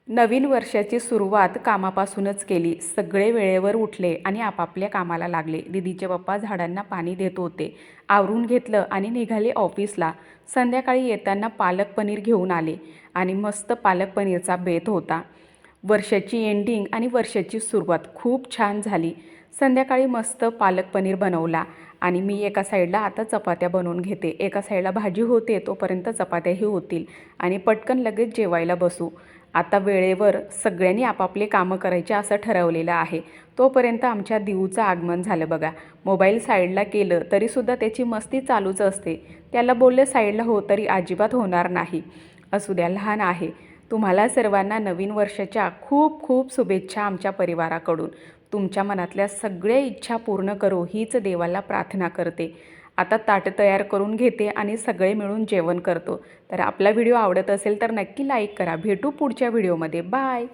नवीन वर्षाची सुरुवात कामापासूनच केली. सगळे वेळेवर उठले आणि आपापल्या कामाला लागले. दीदीचे पप्पा झाडांना पाणी देत होते. आवरून घेतलं आणि निघाले ऑफिसला. संध्याकाळी येताना पालक पनीर घेऊन आले आणि मस्त पालक पनीरचा बेत होता. वर्षाची एंडिंग आणि वर्षाची सुरुवात खूप छान झाली. संध्याकाळी मस्त पालक पनीर बनवला आणि मी एका साईडला आता चपात्या बनवून घेते. एका साईडला भाजी होते, तोपर्यंत चपात्याही होतील आणि पटकन लगेच जेवायला बसू. आता वेळेवर सगळ्यांनी आपापले कामं करायचे असं ठरवलेलं आहे. तोपर्यंत आमच्या दिऊचं आगमन झालं बघा. मोबाईल साईडला केलं तरीसुद्धा त्याची मस्ती चालूच असते. त्याला बोलले साईडला हो तरी अजिबात होणार नाही. असू द्या, लहान आहे. तुम्हाला सर्वांना नवीन वर्षाच्या खूप खूप शुभेच्छा आमच्या परिवाराकडून. तुमच्या मनातल्या सगळ्या इच्छा पूर्ण करो हीच देवाला प्रार्थना करते. आता ताट तयार करून घेते आणि सगळे मिळून जेवण करतो. तर आपला व्हिडिओ आवडत असेल तर नक्की लाईक करा. भेटू पुढच्या व्हिडिओमध्ये. बाय.